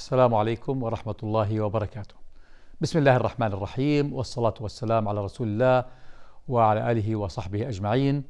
السلام عليكم ورحمة الله وبركاته. بسم الله الرحمن الرحيم، والصلاة والسلام على رسول الله وعلى آله وصحبه أجمعين.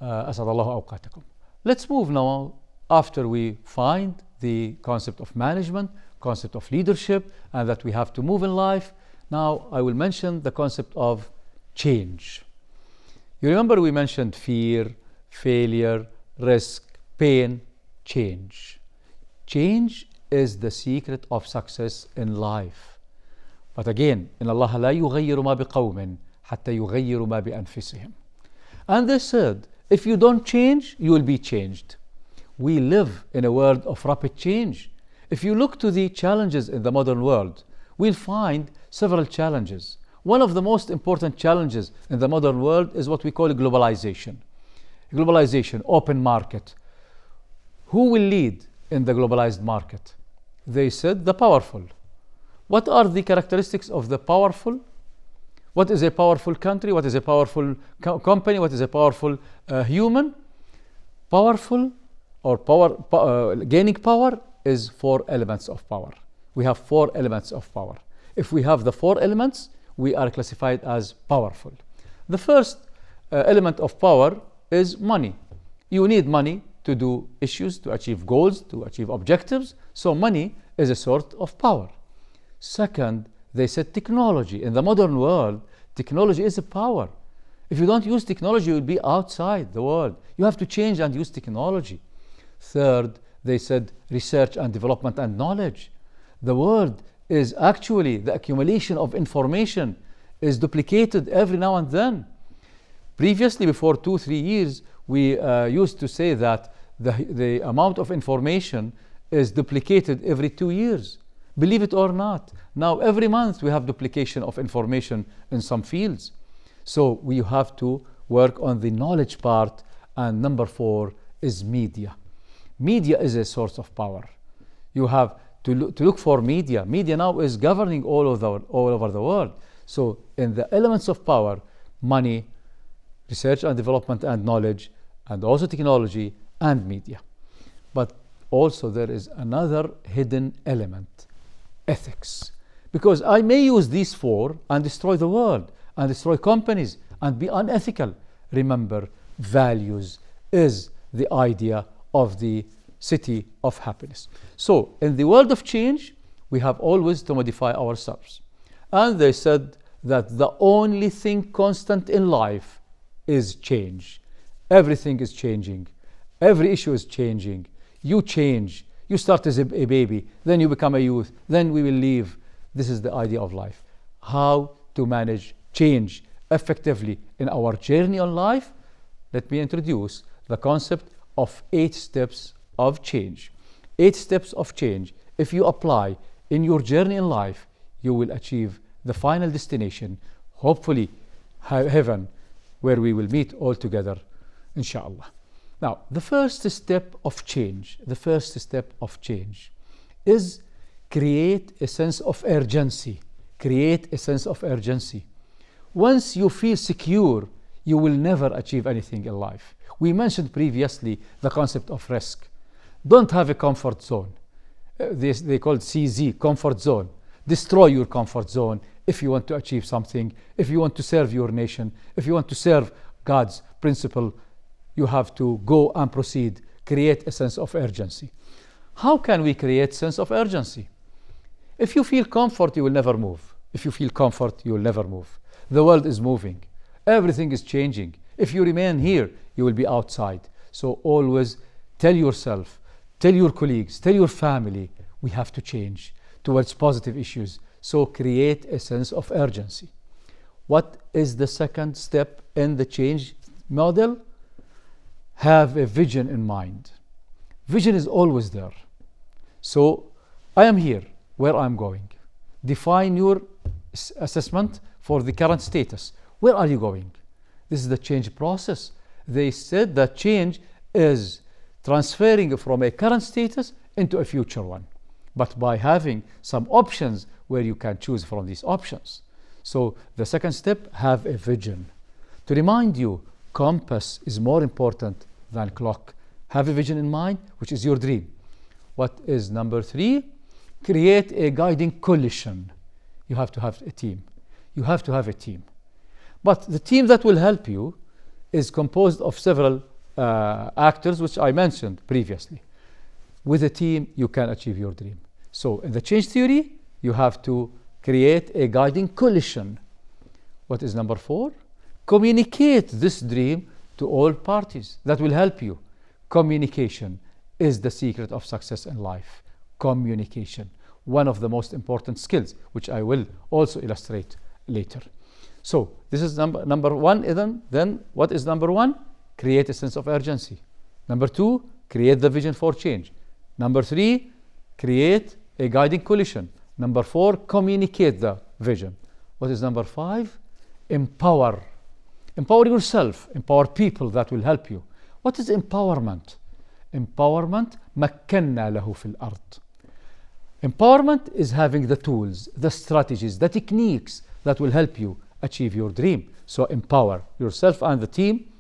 أسعد الله أوقاتكم. Let's move now after we find the concept of management, concept of leadership, and that we have to move in life. Now I will mention the concept of change. You remember we mentioned fear, failure, risk, pain, change. Change is the secret of success in life. But again, إن الله لا يغير ما بقوم حتى يغيروا ما بأنفسهم. And they said, if you don't change, you will be changed. We live in a world of rapid change. If you look to the challenges in the modern world, we'll find several challenges. One of the most important challenges in the modern world is what we call globalization. Globalization, open market. Who will lead in the globalized market? They said the powerful. What are the characteristics of the powerful? What is a powerful country? What is a powerful company? What is a powerful human? Powerful or gaining power is 4 elements of power. We have 4 elements of power. If we have the 4 elements, we are classified as powerful. The first element of power is money. You need money to do issues, to achieve goals, to achieve objectives. So money is a sort of power. Second, they said technology. In the modern world, technology is a power. If you don't use technology, you will be outside the world. You have to change and use technology. Third, they said research and development and knowledge. The world is actually the accumulation of information is duplicated every now and then. Previously, before 2-3 years, we used to say that the amount of information is duplicated every 2 years. Believe it or not, now every month we have duplication of information in some fields. So we have to work on the knowledge part. And number 4 is media. Media is a source of power. You have to look for media. Media now is governing all over the world. So in the elements of power, money, research and development and knowledge, and also technology and media. But also there is another hidden element, ethics. Because I may use these 4 and destroy the world and destroy companies and be unethical. Remember, values is the idea of the city of happiness. So in the world of change, we have always to modify ourselves. And they said that the only thing constant in life is change. Everything is changing. Every issue is changing. You change. You start as a baby, then you become a youth, then we will leave. This is the idea of life. How to manage change effectively in our journey on life? Let me introduce the concept of 8 steps of change. 8 steps of change. If you apply in your journey in life, you will achieve the final destination, hopefully heaven, where we will meet all together, inshallah. Now, the first step of change is create a sense of urgency. Create a sense of urgency. Once you feel secure, you will never achieve anything in life. We mentioned previously the concept of risk. Don't have a comfort zone. They call it CZ, comfort zone. Destroy your comfort zone if you want to achieve something, if you want to serve your nation, if you want to serve God's principle. You have to go and proceed, create a sense of urgency. How can we create sense of urgency? If you feel comfort, you will never move. If you feel comfort, you will never move. The world is moving. Everything is changing. If you remain here, you will be outside. So always tell yourself, tell your colleagues, tell your family, we have to change towards positive issues. So create a sense of urgency. What is the second step in the change model? Have a vision in mind. Vision is always there. So I am here, where I'm going. Define your assessment for the current status. Where are you going? This is the change process. They said that change is transferring from a current status into a future one, but by having some options where you can choose from these options. So the second step, have a vision. To remind you, compass is more important than clock. Have a vision in mind, which is your dream. What is number 3? create a guiding coalition. You have to have a team. You have to have a team. But the team that will help you is composed of several actors, which I mentioned previously. With a team, you can achieve your dream. So in the change theory, you have to create a guiding coalition. What is number 4? Communicate this dream to all parties. That will help you. Communication is the secret of success in life. Communication, one of the most important skills, which I will also illustrate later. So this is number 1. Then what is number 1? Create a sense of urgency. Number 2, create the vision for change. Number 3, create a guiding coalition. Number 4, communicate the vision. What is number 5? Empower. Empower yourself. Empower people that will help you. What is empowerment? Empowerment, مكنا له في الأرض. Empowerment is having the tools, the strategies, the techniques that will help you achieve your dream. So empower yourself and the team.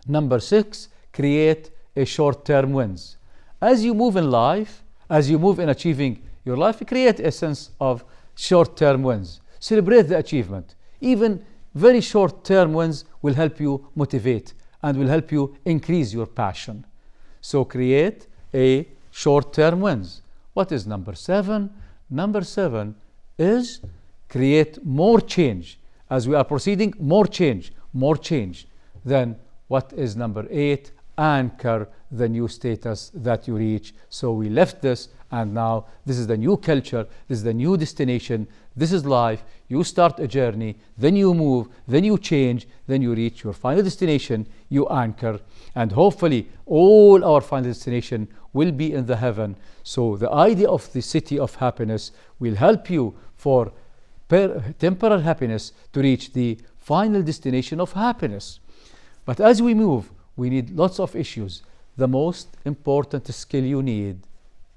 Number 6, create a short-term wins. As you move in life, as you move in achieving your life, create a sense of short-term wins. Celebrate the achievement. Even very short-term wins will help you motivate and will help you increase your passion. So create a short-term wins. What is number 7? Number 7 is create more change. As we are proceeding, more change. Then what is number 8? Anchor the new status that you reach. So we left this, and now this is the new culture, this is the new destination, this is life. You start a journey, then you move, then you change, then you reach your final destination, you anchor, and hopefully all our final destination will be in the heaven. So the idea of the city of happiness will help you for temporal happiness to reach the final destination of happiness. But as we move, we need lots of issues. The most important skill you need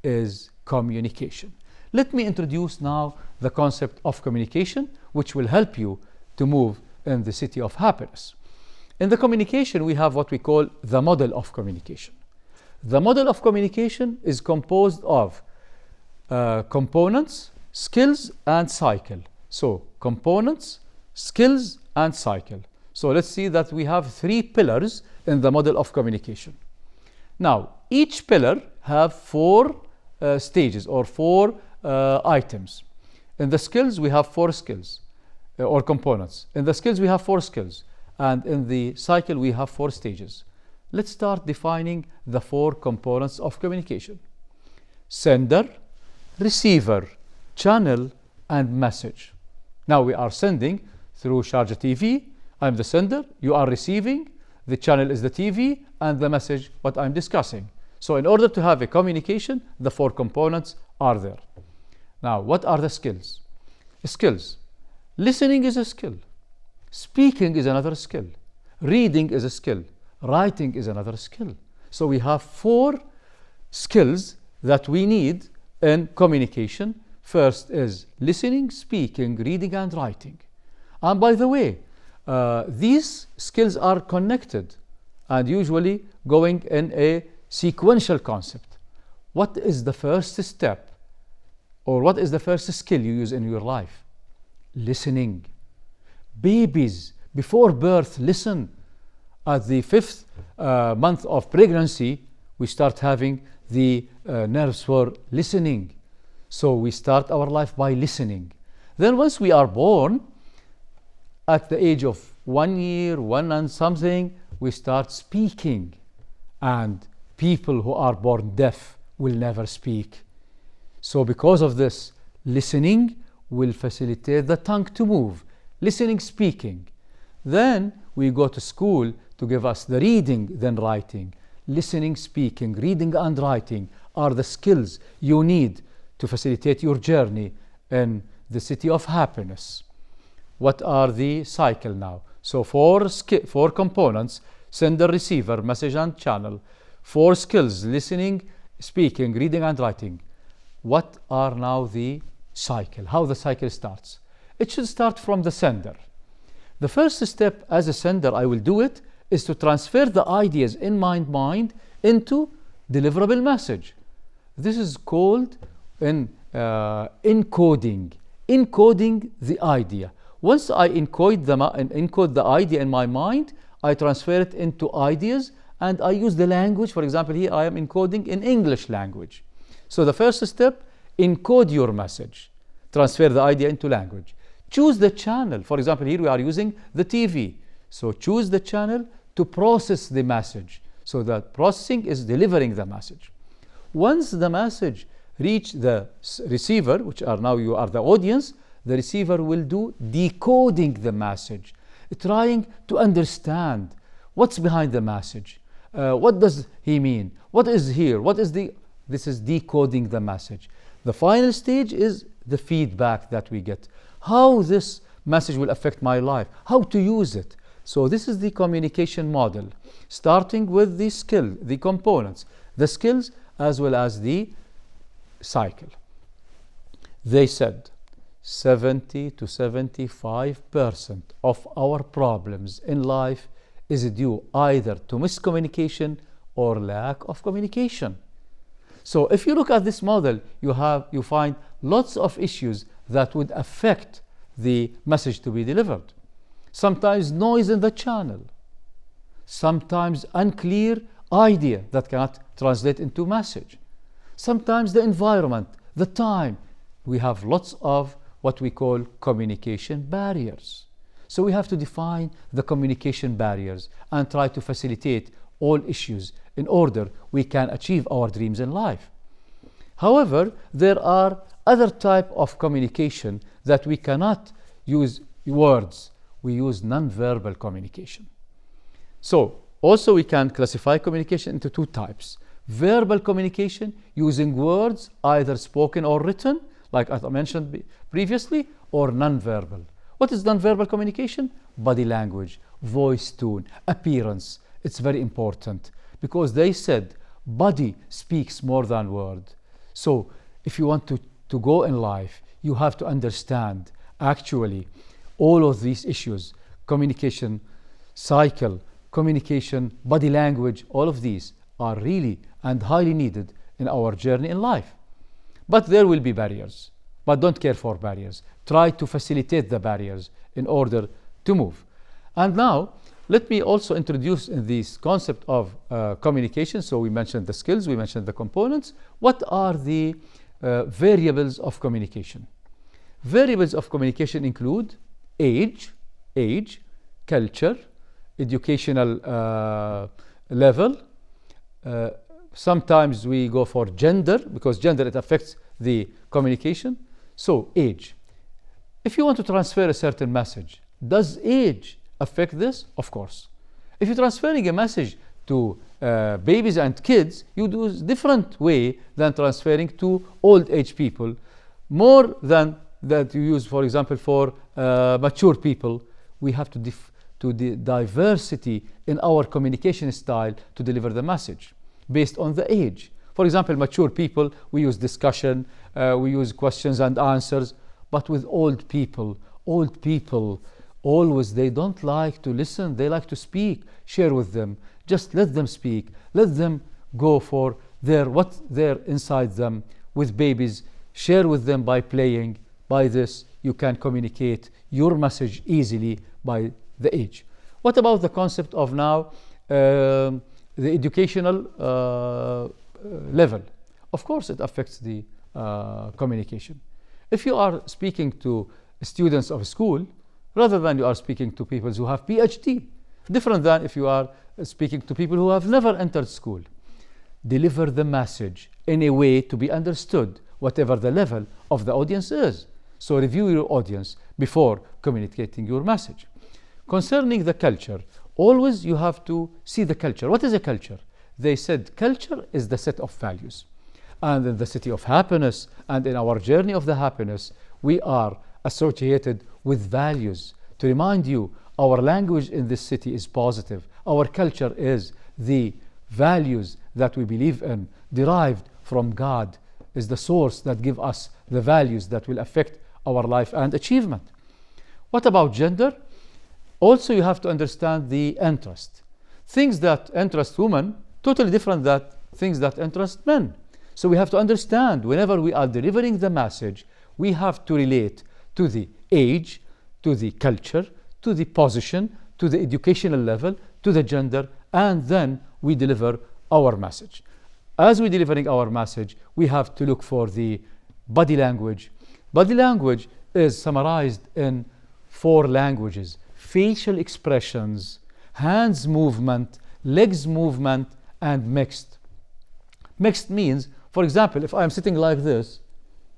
is communication. Let me introduce now the concept of communication, which will help you to move in the city of happiness. In the communication, we have what we call the model of communication. The model of communication is composed of components, skills, and cycle. So components, skills, and cycle. So let's see that we have 3 pillars in the model of communication. Now, each pillar have 4 stages or 4 items. In the skills, we have 4 skills or components. In the skills, we have 4 skills. And in the cycle, we have 4 stages. Let's start defining the 4 components of communication. Sender, receiver, channel, and message. Now we are sending through Sharjah TV. I'm the sender, you are receiving, the channel is the TV, and the message, what I'm discussing. So in order to have a communication, the 4 components are there. Now, what are the skills? Skills. Listening is a skill. Speaking is another skill. Reading is a skill. Writing is another skill. So we have 4 skills that we need in communication. First is listening, speaking, reading, and writing. And by the way, these skills are connected and usually going in a sequential concept. What is the first step or what is the first skill you use in your life? Listening. Babies before birth listen. At the 5th month of pregnancy, we start having the nerves for listening. So we start our life by listening. Then once we are born, at the age of 1 year, 1 and something, we start speaking. And people who are born deaf will never speak. So because of this, listening will facilitate the tongue to move. Listening, speaking. Then we go to school to give us the reading, then writing. Listening, speaking, reading, and writing are the skills you need to facilitate your journey in the city of happiness. What are the cycle now? So 4 components: sender, receiver, message, and channel. 4 skills: listening, speaking, reading, and writing. What are now the cycle? How the cycle starts? It should start from the sender. The first step as a sender, I will do it, is to transfer the ideas in my mind into deliverable message. This is called in encoding the idea. Once I encode the idea in my mind, I transfer it into ideas, and I use the language. For example, here I am encoding in English language. So the first step, encode your message. Transfer the idea into language. Choose the channel. For example, here we are using the TV. So choose the channel to process the message. So that processing is delivering the message. Once the message reach the receiver, which are now you are the audience, the receiver will do decoding the message, trying to understand what's behind the message. What does he mean? What is here? This is decoding the message. The final stage is the feedback that we get. How this message will affect my life, how to use it. So this is the communication model, starting with the skill, the components, the skills, as well as the cycle. They said 70 to 75% of our problems in life is due either to miscommunication or lack of communication. So if you look at this model, you find lots of issues that would affect the message to be delivered. Sometimes noise in the channel, sometimes unclear idea that cannot translate into message, sometimes the environment, the time. We have lots of what we call communication barriers. So we have to define the communication barriers and try to facilitate all issues in order we can achieve our dreams in life. However, there are other type of communication that we cannot use words. We use non-verbal communication. So also we can classify communication into two types. Verbal communication using words, either spoken or written, like I mentioned previously, or non-verbal. What is non-verbal communication? Body language, voice tone, appearance. It's very important because they said body speaks more than word. So if you want to go in life, you have to understand actually all of these issues, communication cycle, communication, body language, all of these are really and highly needed in our journey in life. But there will be barriers, but don't care for barriers. Try to facilitate the barriers in order to move. And now, let me also introduce this concept of communication. So we mentioned the skills, we mentioned the components. What are the variables of communication? Variables of communication include age, culture, educational level. Sometimes we go for gender because gender, it affects the communication. So age. If you want to transfer a certain message, does age affect this? Of course. If you're transferring a message to babies and kids, you do a different way than transferring to old age people, more than that you use, for example, for mature people. We have to the diversity in our communication style to deliver the message based on the age. For example, mature people, we use discussion, we use questions and answers, but with old people always, they don't like to listen, they like to speak. Share with them, just let them speak, let them go for what they're inside them. With babies, share with them by playing. By this, you can communicate your message easily by the age. What about the concept of now the educational level? Of course, it affects the communication. If you are speaking to students of school, rather than you are speaking to people who have PhD, different than if you are speaking to people who have never entered school. Deliver the message in a way to be understood, whatever the level of the audience is. So review your audience before communicating your message. Concerning the culture, always you have to see the culture. What is a culture? They said culture is the set of values. And in the city of happiness and in our journey of the happiness, we are associated with values. To remind you, our language in this city is positive. Our culture is the values that we believe in, derived from God, is the source that give us the values that will affect our life and achievement. What about gender? Also, you have to understand the interest. Things that interest women, totally different than things that interest men. So we have to understand whenever we are delivering the message, we have to relate to the age, to the culture, to the position, to the educational level, to the gender, and then we deliver our message. As we're delivering our message, we have to look for the body language. Body language is summarized in 4 languages: facial expressions, hands movement, legs movement, and mixed. Mixed means, for example, if I'm sitting like this,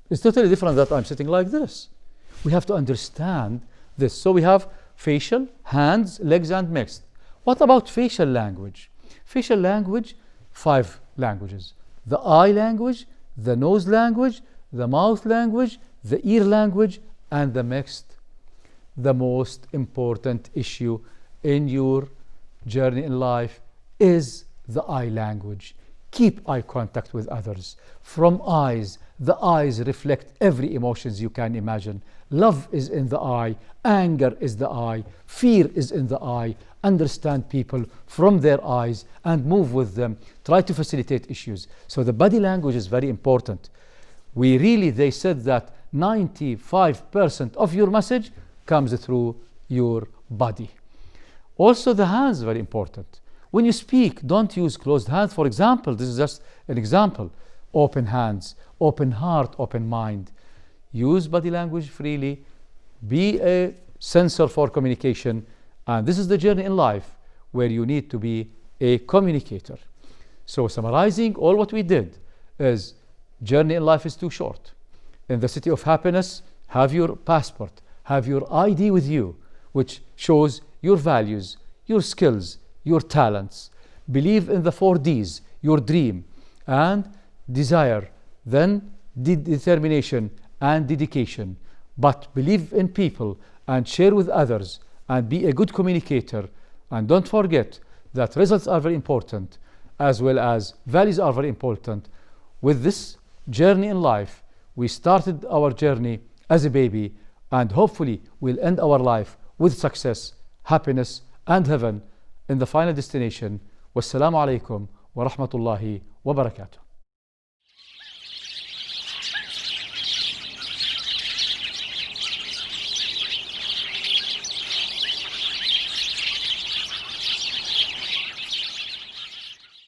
it's totally different that I'm sitting like this. We have to understand this. So we have facial, hands, legs, and mixed. What about facial language? Facial language, 5 languages: the eye language, the nose language, the mouth language, the ear language, and the mixed. The most important issue in your journey in life is the eye language. Keep eye contact with others. From eyes, the eyes reflect every emotions you can imagine. Love is in the eye, anger is the eye, fear is in the eye. Understand people from their eyes and move with them. Try to facilitate issues. So the body language is very important. They said that 95% of your message comes through your body. Also, the hands are very important. When you speak, don't use closed hands. For example, this is just an example. Open hands, open heart, open mind. Use body language freely. Be a sensor for communication. And this is the journey in life where you need to be a communicator. So summarizing all what we did is, journey in life is too short. In the city of happiness, have your passport, have your ID with you, which shows your values, your skills, your talents. Believe in the 4 Ds, your dream and desire, then determination and dedication. But believe in people and share with others and be a good communicator. And don't forget that results are very important, as well as values are very important. With this journey in life, we started our journey as a baby, and hopefully we'll end our life with success, happiness, and heaven in the final destination. Wassalamu alaikum wa rahmatullahi wa barakatuh.